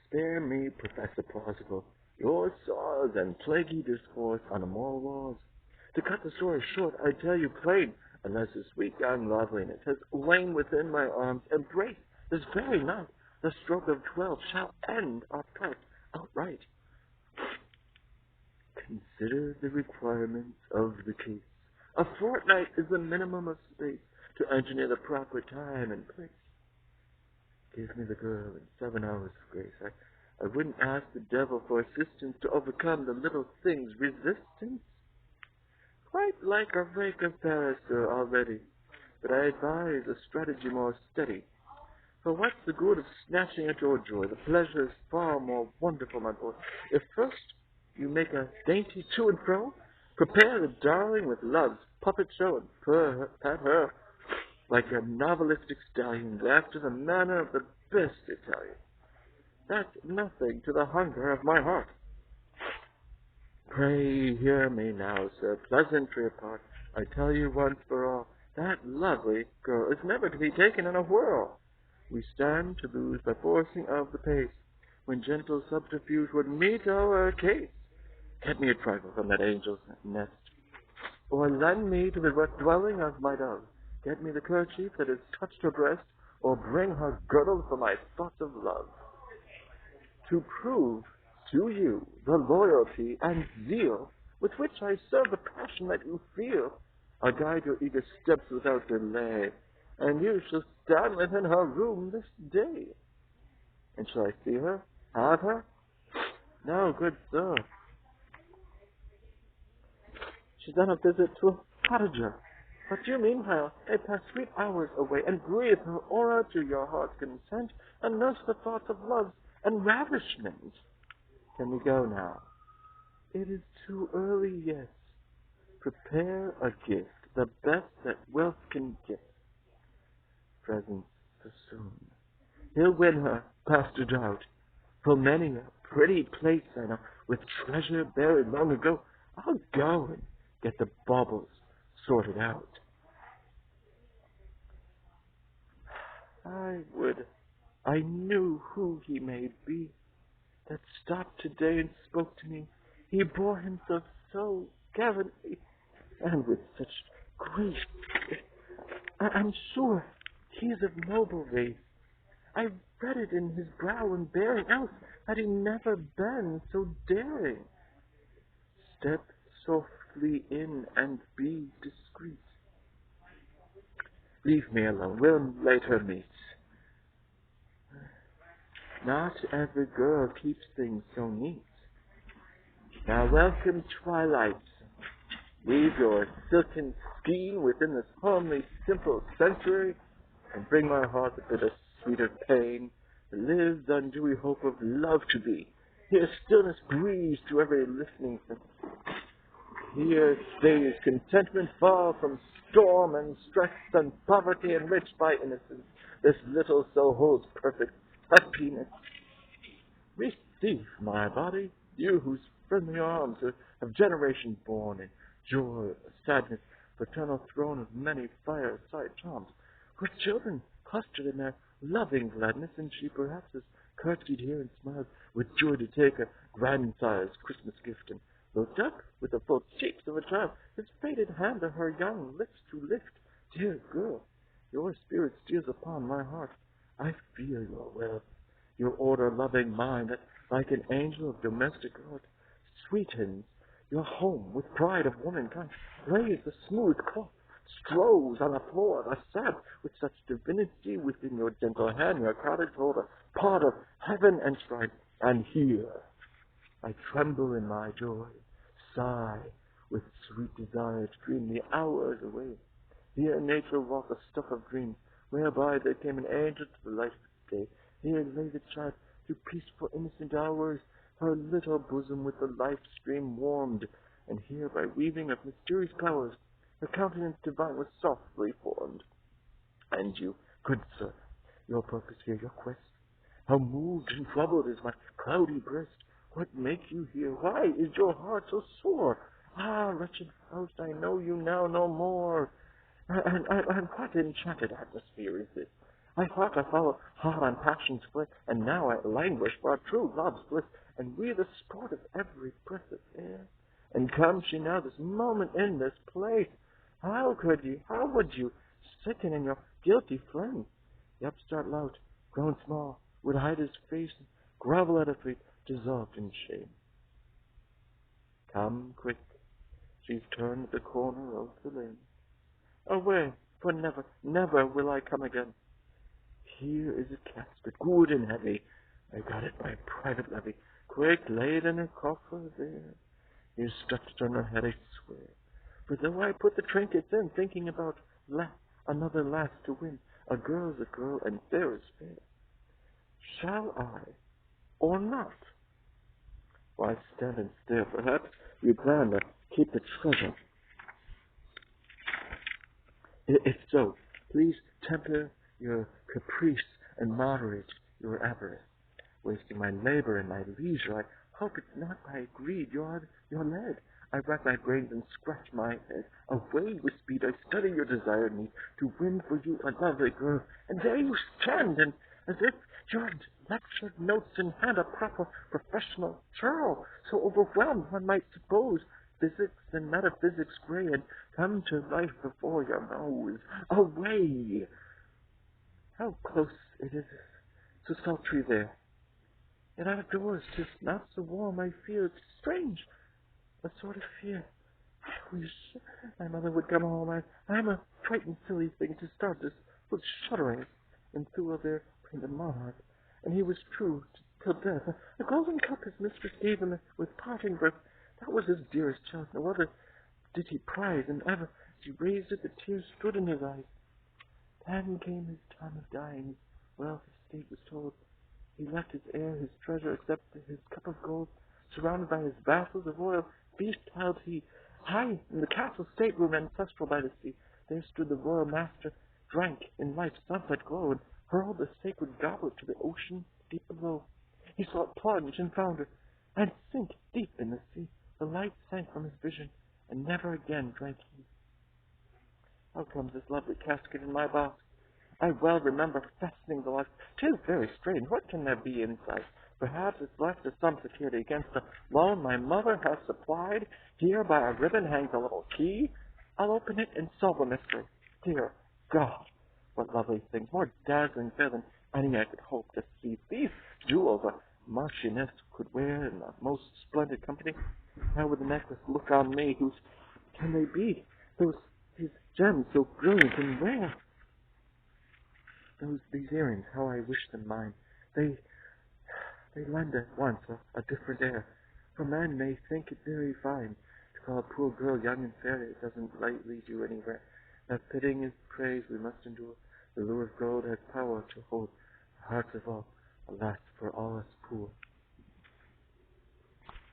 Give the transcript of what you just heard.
Spare me, Professor Plausible, your saws and plaguey discourse on immoral laws. To cut the story short, I tell you plain, unless the sweet young loveliness has lain within my arms, embrace this very night, the stroke of 12 shall end our plight outright. Consider the requirements of the case. A fortnight is the minimum of space to engineer the proper time and place. Give me the girl in 7 hours of grace. I wouldn't ask the devil for assistance to overcome the little thing's resistance. Quite like a rake of Paris, sir, already, but I advise a strategy more steady. For what's the good of snatching at your joy? The pleasure is far more wonderful, my boy. If first you make a dainty to and fro, prepare the darling with love's puppet show and pat her like a novelistic stallion after the manner of the best Italian. That's nothing to the hunger of my heart. Pray hear me now, sir, pleasantry apart. I tell you once for all, that lovely girl is never to be taken in a whirl. We stand to lose by forcing of the pace, when gentle subterfuge would meet our case. Get me a trifle from that angel's nest, or lend me to the dwelling of my dove. Get me the kerchief that has touched her breast, or bring her girdle for my thoughts of love. To prove to you the loyalty and zeal with which I serve the passion that you feel, I guide your eager steps without delay, and you shall stand within her room this day. And shall I see her? Have her? No, good sir. She's on a visit to a cottager. But you, meanwhile, may pass sweet hours away, and breathe her aura to your heart's content, and nurse the thoughts of love and ravishment. Can we go now? It is too early, yes. Prepare a gift, the best that wealth can give. Presents for soon. He'll win her, past a doubt. For many a pretty place I know, with treasure buried long ago, I'll go and get the baubles sorted out. I knew who he may be, that stopped today and spoke to me. He bore himself so gallantly, and with such grace. I'm sure he is of noble race. I read it in his brow and bearing, else had he never been so daring. Step softly in and be discreet. Leave me alone, we'll later meet. Not every girl keeps things so neat. Now welcome twilight. Leave your silken skein within this homely, simple sanctuary, and bring my heart a bit of sweeter pain, that lives on dewy hope of love to be. Here stillness breathes to every listening sense. Here stays contentment far from storm and stress and poverty, enriched by innocence. This little soul holds perfect happiness. Receive my body, you whose friendly arms have generations borne in joy, sadness, paternal throne of many fireside charms. Her children clustered in their loving gladness, and she perhaps has curtsied here and smiled with joy to take a grandsire's Christmas gift, and looked up with the full cheeks of a child, his faded hand to her young lips to lift. Dear girl, your spirit steals upon my heart. I feel your wealth, your order-loving mind, that like an angel of domestic art sweetens your home with pride of womankind. Lays the smooth cloth, strows on the floor, the sad with such divinity within your gentle hand. Your cottage hold a part of heaven enshrined, and here I tremble in my joy, sigh with sweet desire to dream the hours away. Here nature wrought the stuff of dreams, whereby there came an angel to the light of day. Here lay the child to peaceful innocent hours, her little bosom with the life stream warmed, and here by weaving of mysterious powers, her countenance divine was softly formed. And you, good sir, your purpose here, your quest, how moved and troubled is my cloudy breast. What make you here? Why is your heart so sore? Ah, wretched Faust, I know you now no more. And what enchanted atmosphere is this? I thought I followed hot on passion's flame, and now I languish for a true love's bliss, and we the sport of every breath of air. And comes she now this moment in this place? How would you, sicken in your guilty flame? The upstart lout, grown small, would hide his face and grovel at her feet, dissolved in shame. Come quick, she's turned the corner of the lane. Away, for never, never will I come again. Here is a casket, good and heavy. I got it by private levy. Quick, lay it in her coffer there. Here's stretched on her head, I swear. For though I put the trinkets in, thinking about another lass to win, a girl's a girl, and fair is fair. Shall I, or not? Why stand and stare? Perhaps you plan to keep the treasure. If so, please temper your caprice and moderate your avarice. Wasting my labor and my leisure, I hope it's not by greed you're led. I rack my brains and scratch my head. Away with speed, I study your desired need to win for you a lovely girl. And there you stand, and as if your lectured notes in hand, a proper professional churl, so overwhelmed one might suppose physics and metaphysics gray had come to life before your nose. Away! How close it is to sultry there. Yet out of doors 'tis not so warm, I feel it's strange, a sort of fear. I wish my mother would come home. I'm a frightened silly thing to start this with shuddering, and through their the monarch, and he was true till death. A golden cup his mistress gave him with parting breath. That was his dearest child, no other did he prize, and ever as he raised it, the tears stood in his eyes. Then came his time of dying. Well, his state was told. He left his heir his treasure, except his cup of gold. Surrounded by his vassals, a royal feast held he. High in the castle stateroom ancestral by the sea, there stood the royal master, drank in life's sunset glow, and hurled the sacred goblet to the ocean deep below. He saw it plunge and founder, and sink deep in the sea. The light sank from his vision, and never again drank he. How comes this lovely casket in my box? I well remember fastening the lock. 'Tis very strange. What can there be inside? Perhaps it's left as some security against the loan my mother has supplied. Here by a ribbon hangs a little key. I'll open it and solve the mystery. Dear God, what lovely things, more dazzling fair than any I could hope to see. These jewels a marchioness could wear in the most splendid company. How would the necklace look on me? Whose can they be? These gems so brilliant and rare. These earrings, how I wish them mine. They lend at once a different air. For men may think it very fine to call a poor girl young and fair. It doesn't lightly do anywhere. That fitting is praise we must endure. The lure of gold has power to hold the hearts of all. Alas, for all us poor.